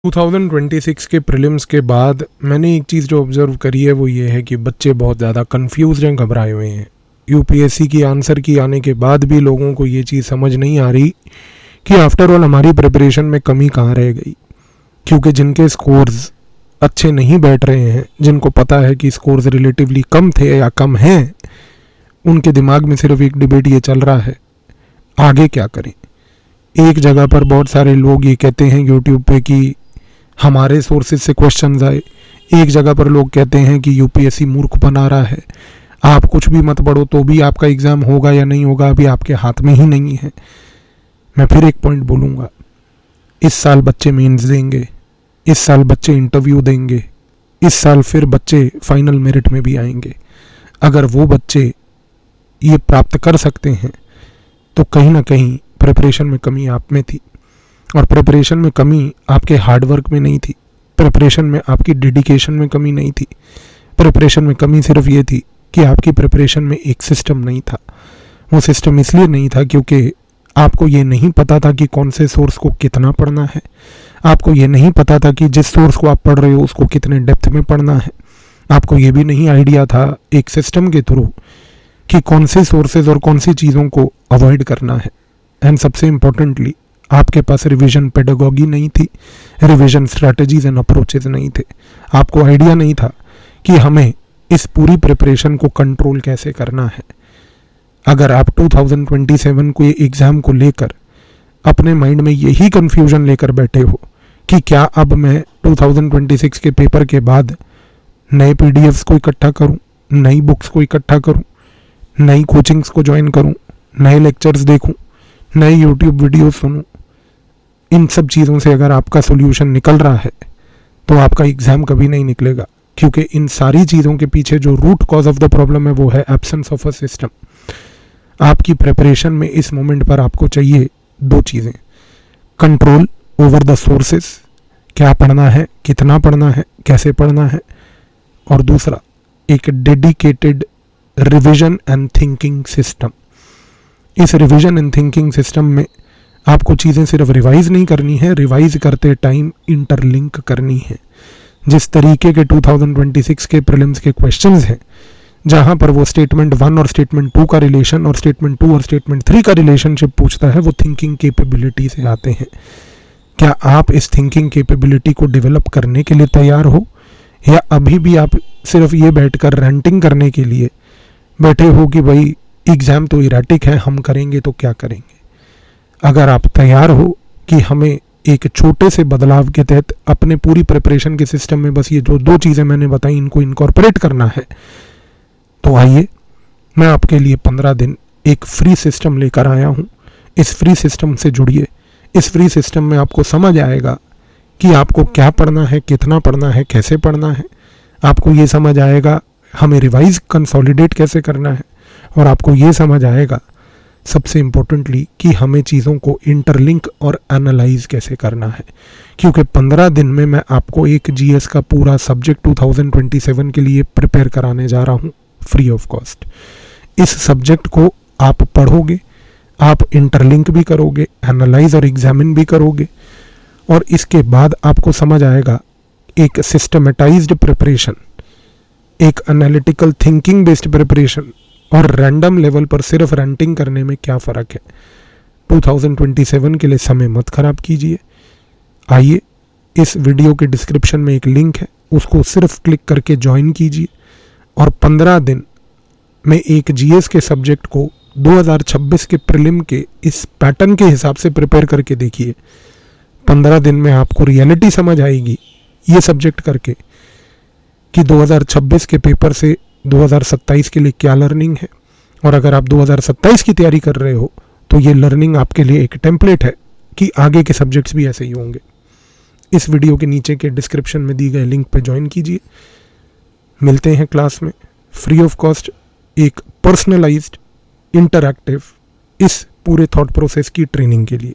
2026 के प्रीलिम्स के बाद मैंने एक चीज़ जो ऑब्ज़र्व करी है वो ये है कि बच्चे बहुत ज़्यादा कंफ्यूज हैं, घबराए हुए हैं। यूपीएससी की आंसर की आने के बाद भी लोगों को ये चीज़ समझ नहीं आ रही कि आफ्टर ऑल हमारी प्रिपरेशन में कमी कहाँ रह गई, क्योंकि जिनके स्कोर्स अच्छे नहीं बैठ रहे हैं, जिनको पता है कि स्कोर्स रिलेटिवली कम थे या कम हैं, उनके दिमाग में सिर्फ एक डिबेट ये चल रहा है, आगे क्या करें। एक जगह पर बहुत सारे लोग ये कहते हैं यूट्यूब पे कि हमारे सोर्सेज से क्वेश्चंस आए, एक जगह पर लोग कहते हैं कि यूपीएससी मूर्ख बना रहा है, आप कुछ भी मत पढ़ो तो भी आपका एग्ज़ाम होगा या नहीं होगा अभी आपके हाथ में ही नहीं है। मैं फिर एक पॉइंट बोलूँगा, इस साल बच्चे मेंस देंगे, इस साल बच्चे इंटरव्यू देंगे, इस साल फिर बच्चे फाइनल मेरिट में भी आएंगे। अगर वो बच्चे ये प्राप्त कर सकते हैं तो कहीं ना कहीं प्रिपरेशन में कमी आप में थी, और प्रिपरेशन में कमी आपके हार्डवर्क में नहीं थी, प्रिपरेशन में आपकी डेडिकेशन में कमी नहीं थी, प्रिपरेशन में कमी सिर्फ ये थी कि आपकी प्रिपरेशन में एक सिस्टम नहीं था। वो सिस्टम इसलिए नहीं था क्योंकि आपको ये नहीं पता था कि कौन से सोर्स को कितना पढ़ना है, आपको ये नहीं पता था कि जिस सोर्स को आप पढ़ रहे हो उसको कितने डेप्थ में पढ़ना है, आपको ये भी नहीं आइडिया था एक सिस्टम के थ्रू कि कौन से सोर्सेज और कौन सी चीज़ों को अवॉइड करना है। एंड सबसे इम्पोर्टेंटली आपके पास रिवीजन पेडागॉजी नहीं थी, रिवीजन स्ट्रैटेजीज एंड अप्रोचेज नहीं थे। आपको आइडिया नहीं था कि हमें इस पूरी प्रिपरेशन को कंट्रोल कैसे करना है। अगर आप 2027 को एग्ज़ाम को लेकर अपने माइंड में यही कन्फ्यूजन लेकर बैठे हो कि क्या अब मैं 2026 के पेपर के बाद नए पीडीएफ्स को इकट्ठा करूं, नई बुक्स को इकट्ठा करूं, नई कोचिंग्स को ज्वाइन करूं, नए लेक्चर्स देखूं, नए यूट्यूब वीडियो सुनूं, इन सब चीज़ों से अगर आपका सोल्यूशन निकल रहा है तो आपका एग्ज़ाम कभी नहीं निकलेगा, क्योंकि इन सारी चीज़ों के पीछे जो root cause of the problem है वो है एब्सेंस ऑफ अ सिस्टम। आपकी प्रिपरेशन में इस मोमेंट पर आपको चाहिए दो चीज़ें, कंट्रोल ओवर द सोर्सेस, क्या पढ़ना है, कितना पढ़ना है, कैसे पढ़ना है, और दूसरा एक dedicated revision and thinking system. इस रिविजन एंड थिंकिंग सिस्टम में आपको चीज़ें सिर्फ रिवाइज नहीं करनी है, रिवाइज करते टाइम इंटरलिंक करनी है। जिस तरीके के 2026 के प्रीलिम्स के क्वेश्चंस हैं, जहां पर वो स्टेटमेंट 1 और स्टेटमेंट 2 का रिलेशन और स्टेटमेंट 2 और स्टेटमेंट 3 का रिलेशनशिप पूछता है, वो थिंकिंग कैपेबिलिटी से आते हैं। क्या आप इस थिंकिंग कैपेबिलिटी को डेवलप करने के लिए तैयार हो, या अभी भी आप सिर्फ ये बैठकर रेंटिंग करने के लिए बैठे हो कि भाई एग्ज़ाम तो इरेटिक है, हम करेंगे तो क्या करेंगे। अगर आप तैयार हो कि हमें एक छोटे से बदलाव के तहत अपने पूरी प्रिपरेशन के सिस्टम में बस ये जो दो चीज़ें मैंने बताई इनको इनकॉर्पोरेट करना है, तो आइए मैं आपके लिए 15 दिन एक फ्री सिस्टम लेकर आया हूँ। इस फ्री सिस्टम से जुड़िए। इस फ्री सिस्टम में आपको समझ आएगा कि आपको क्या पढ़ना है, कितना पढ़ना है, कैसे पढ़ना है। आपको ये समझ आएगा हमें रिवाइज कंसोलिडेट कैसे करना है, और आपको ये समझ आएगा सबसे इम्पोर्टेंटली कि हमें चीज़ों को इंटरलिंक और एनालाइज कैसे करना है। क्योंकि 15 दिन में मैं आपको एक जीएस का पूरा सब्जेक्ट 2027 के लिए प्रिपेयर कराने जा रहा हूँ फ्री ऑफ कॉस्ट। इस सब्जेक्ट को आप पढ़ोगे, आप इंटरलिंक भी करोगे, एनालाइज और एग्जामिन भी करोगे, और इसके बाद आपको समझ आएगा एक सिस्टमेटाइज्ड प्रिपरेशन, एक एनालिटिकल थिंकिंग बेस्ड प्रिपरेशन और रैंडम लेवल पर सिर्फ रेंटिंग करने में क्या फ़र्क है। 2027 के लिए समय मत खराब कीजिए। आइए, इस वीडियो के डिस्क्रिप्शन में एक लिंक है, उसको सिर्फ क्लिक करके ज्वाइन कीजिए, और 15 दिन में एक जीएस के सब्जेक्ट को 2026 के प्रीलिम के इस पैटर्न के हिसाब से प्रिपेयर करके देखिए। 15 दिन में आपको रियलिटी समझ आएगी ये सब्जेक्ट करके कि 2026 के पेपर से 2027 के लिए क्या लर्निंग है, और अगर आप 2027 की तैयारी कर रहे हो तो ये लर्निंग आपके लिए एक टेम्पलेट है कि आगे के सब्जेक्ट्स भी ऐसे ही होंगे। इस वीडियो के नीचे के डिस्क्रिप्शन में दी गए लिंक पर ज्वाइन कीजिए। मिलते हैं क्लास में फ्री ऑफ कॉस्ट, एक पर्सनलाइज्ड इंटरैक्टिव इस पूरे थॉट प्रोसेस की ट्रेनिंग के लिए।